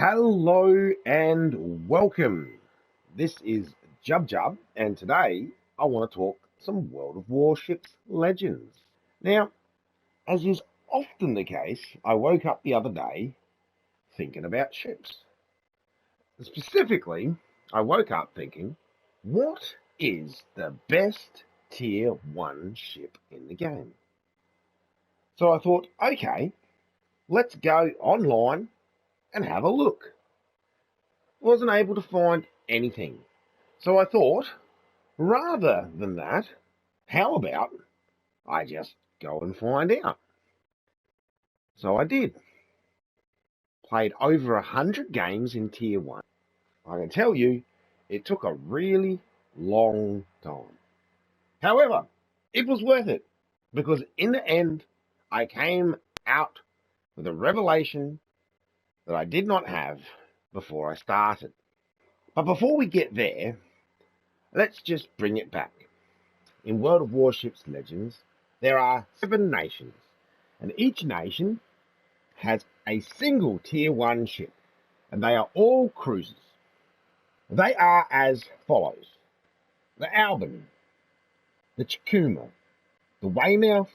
Hello and welcome. This is Jub, and today I want to talk some World of Warships Legends. Now, as is often the case, I woke up the other day thinking about ships. Specifically, I woke up thinking, what is the best tier 1 ship in the game? So I thought, okay, let's go online and have a look. Wasn't able to find anything. So I thought, rather than that, how about I just go and find out? So I did. Played over 100 games in Tier 1. I can tell you, it took a really long time. However, it was worth it, because in the end, I came out with a revelation that I did not have before I started. But before we get there, let's just bring it back. In World of Warships Legends, there are 7 nations, and each nation has a single Tier 1 ship, and they are all cruisers. They are as follows: the Albany, the Chikuma, the Weymouth,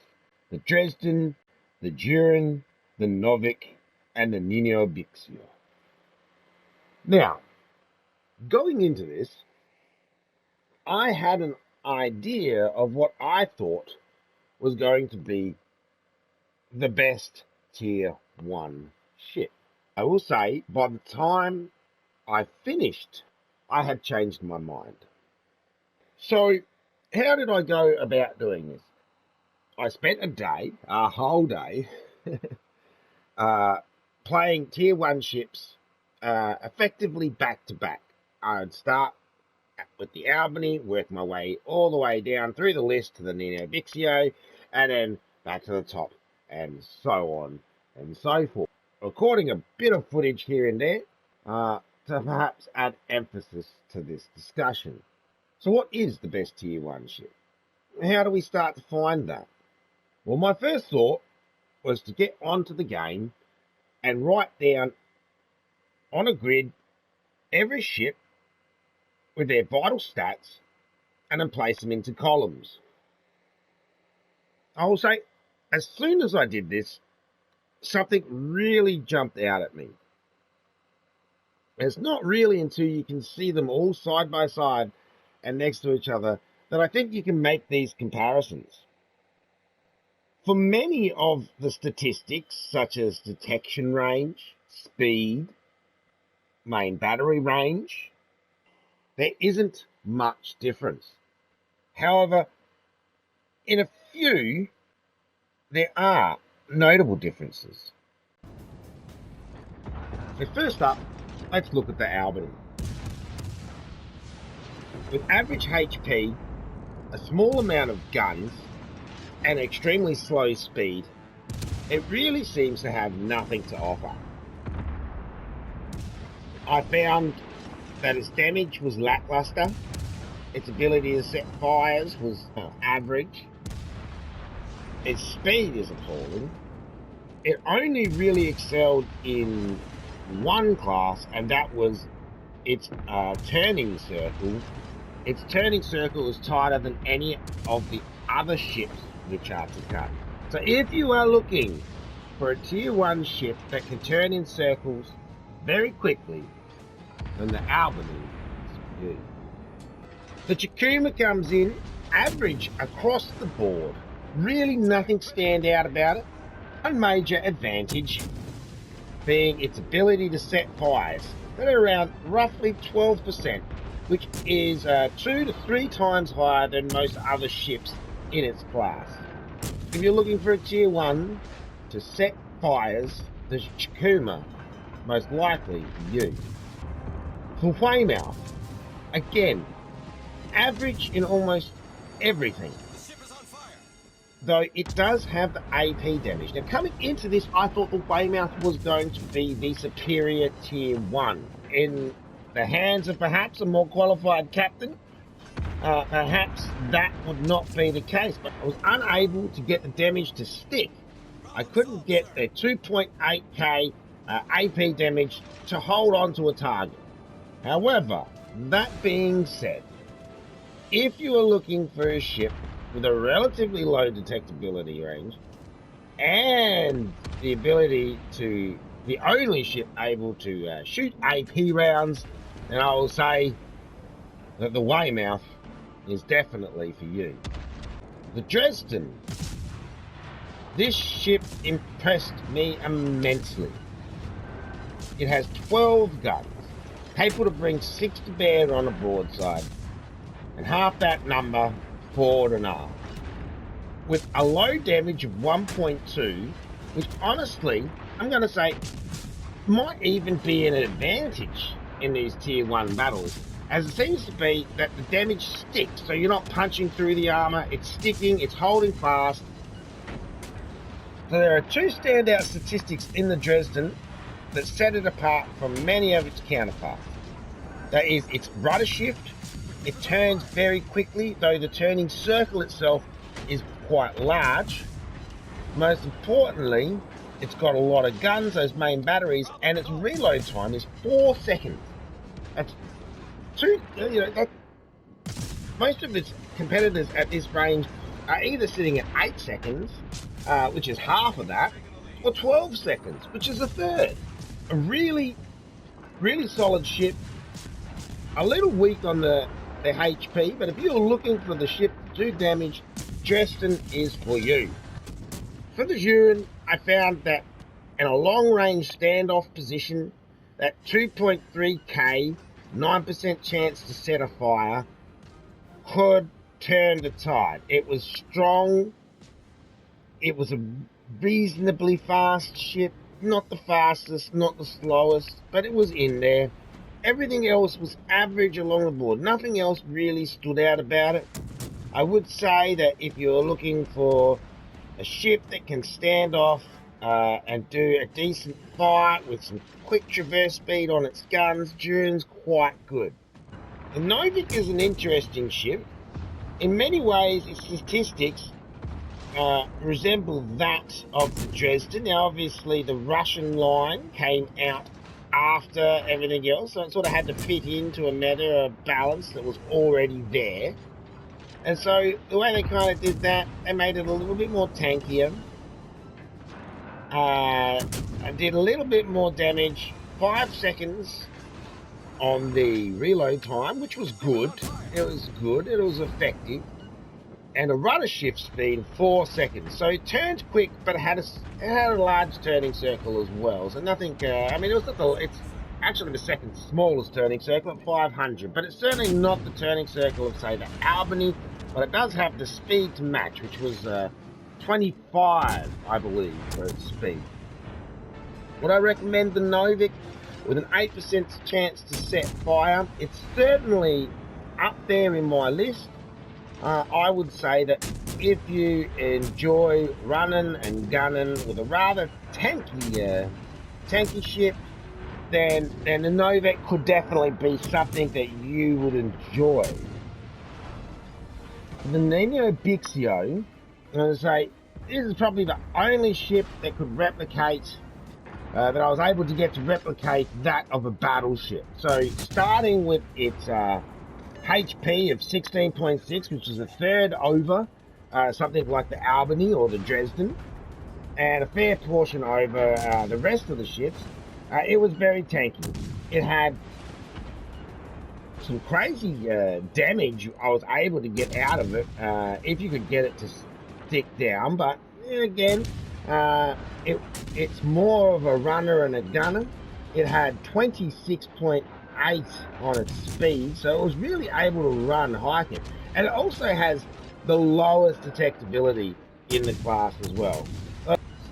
the Dresden, the Durin, the Novik, and the Nino Bixio. Now, going into this, I had an idea of what I thought was going to be the best Tier 1 ship. I will say, by the time I finished, I had changed my mind. So, how did I go about doing this? I spent a whole day, playing Tier 1 ships effectively back to back. I'd start with the Albany, work my way all the way down through the list to the Nino Bixio, and then back to the top, and so on and so forth. Recording a bit of footage here and there to perhaps add emphasis to this discussion. So what is the best Tier 1 ship? How do we start to find that? Well, my first thought was to get onto the game and write down on a grid every ship with their vital stats and then place them into columns. I will say, as soon as I did this, something really jumped out at me. It's not really until you can see them all side by side and next to each other that I think you can make these comparisons. For many of the statistics, such as detection range, speed, main battery range, there isn't much difference. However, in a few, there are notable differences. So first up, let's look at the Albany. With average HP, a small amount of guns, and extremely slow speed, it really seems to have nothing to offer. I found that its damage was lackluster, its ability to set fires was average, its speed is appalling. It only really excelled in one class, and that was its turning circle. Its turning circle is tighter than any of the other ships which are to come. So if you are looking for a Tier 1 ship that can turn in circles very quickly, then the Albany is for you. The Chikuma comes in average across the board. Really nothing stand out about it. One major advantage being its ability to set fires that are around roughly 12%, which is 2 to 3 times higher than most other ships in its class. If you're looking for a Tier 1 to set fires, the Chikuma most likely for you. For Weymouth, again, average in almost everything, though it does have the AP damage. Now, coming into this, I thought the Weymouth was going to be the superior Tier 1. In the hands of perhaps a more qualified captain, perhaps that would not be the case, but I was unable to get the damage to stick. I couldn't get a 2.8k AP damage to hold on to a target. However, that being said, if you are looking for a ship with a relatively low detectability range and the ability to the only ship able to shoot AP rounds, then I will say that the Weymouth is definitely for you. The Dresden. This ship impressed me immensely. It has 12 guns, capable to bring 6 to bear on a broadside, and half that number forward and aft. With a low damage of 1.2, which honestly, I'm going to say, might even be an advantage in these tier 1 battles, as it seems to be that the damage sticks, so you're not punching through the armor, it's sticking, it's holding fast. So there are 2 standout statistics in the Dresden that set it apart from many of its counterparts. That is, its rudder shift. It turns very quickly, though the turning circle itself is quite large. Most importantly, it's got a lot of guns, those main batteries, and its reload time is 4 seconds. That's most of its competitors at this range are either sitting at 8 seconds, which is half of that, or 12 seconds, which is a third. A really, really solid ship. A little weak on the HP, but if you're looking for the ship to do damage, Dresden is for you. For the Jurien, I found that in a long-range standoff position, that 2.3k, 9% chance to set a fire, could turn the tide. It was strong. It was a reasonably fast ship. Not the fastest, not the slowest, but it was in there. Everything else was average along the board. Nothing else really stood out about it. I would say that if you're looking for a ship that can stand off and do a decent fight with some quick traverse speed on its guns, Jurien's quite good. The Novik is an interesting ship. In many ways, its statistics resemble that of the Dresden. Now, obviously, the Russian line came out after everything else, so it sort of had to fit into a meta, a balance that was already there. And so the way they kind of did that, they made it a little bit more tankier. Did a little bit more damage, 5 seconds on the reload time, which was good. It was good, it was effective. And a rudder shift speed of 4 seconds. So it turned quick, but it had a large turning circle as well. So nothing, I mean, it's actually the second smallest turning circle at 500, but it's certainly not the turning circle of, say, the Albany, but it does have the speed to match, which was 25, I believe, for its speed. Would I recommend the Novik with an 8% chance to set fire? It's certainly up there in my list. I would say that if you enjoy running and gunning with a rather tanky ship, then the Novik could definitely be something that you would enjoy. The Nino Bixio, I'm going to say, this is probably the only ship that could replicate, that I was able to get to replicate that of a battleship. So starting with its HP of 16.6, which is a third over something like the Albany or the Dresden, and a fair portion over the rest of the ships. It was very tanky. It had some crazy damage I was able to get out of it if you could get it to stick down, but again, it's more of a runner and a gunner. It had 26.8 on its speed, so it was really able to run hiking, and it also has the lowest detectability in the class as well.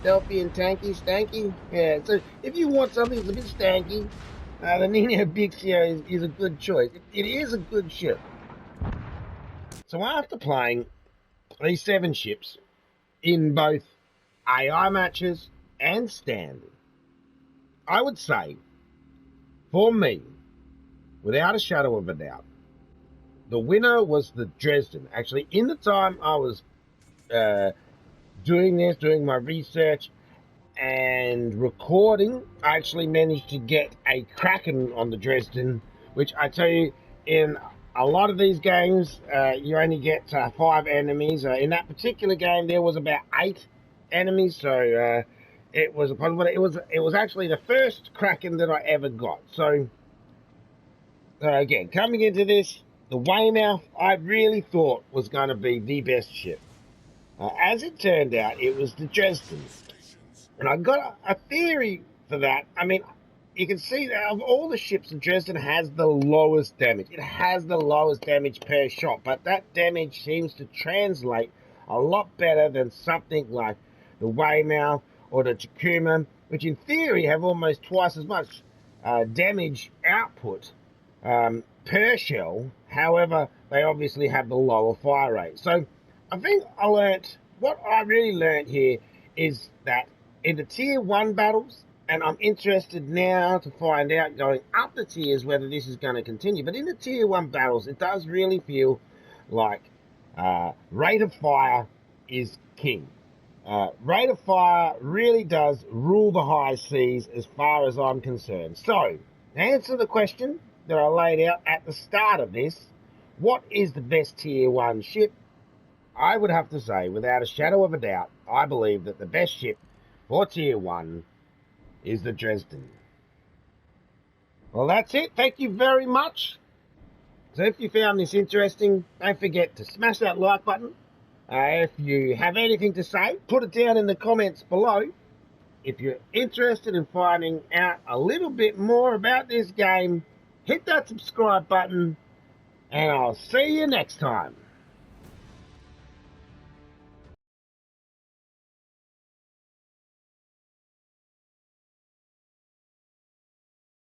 Stealthy and stanky. Yeah, so if you want something that's a bit stanky, the Nino Bixio is a good choice. It is a good ship. So after playing these 7 ships in both AI matches and standard, I would say, for me, without a shadow of a doubt, the winner was the Dresden. Actually, in the time I was doing my research, and recording, I actually managed to get a cracking on the Dresden, which I tell you, in a lot of these games, you only get 5 enemies. In that particular game, there was about 8 enemies, so it was a it was actually the first cracking that I ever got. So again, coming into this, the Weymouth I really thought was going to be the best ship. As it turned out, it was the Dresden. And I got a theory for that. I mean, you can see that of all the ships, the Dresden has the lowest damage. It has the lowest damage per shot, but that damage seems to translate a lot better than something like the Weymouth or the Takuma, which in theory have almost twice as much damage output per shell. However, they obviously have the lower fire rate. So I think what I really learned here is that in the tier 1 battles, and I'm interested now to find out going up the tiers whether this is going to continue, but in the tier 1 battles, it does really feel like rate of fire is king. Rate of fire really does rule the high seas as far as I'm concerned. So, to answer the question that I laid out at the start of this, what is the best tier 1 ship? I would have to say, without a shadow of a doubt, I believe that the best ship for tier 1 is the Dresden. Well, that's it. Thank you very much. So if you found this interesting, don't forget to smash that like button. If you have anything to say, put it down in the comments below. If you're interested in finding out a little bit more about this game, hit that subscribe button, and I'll see you next time.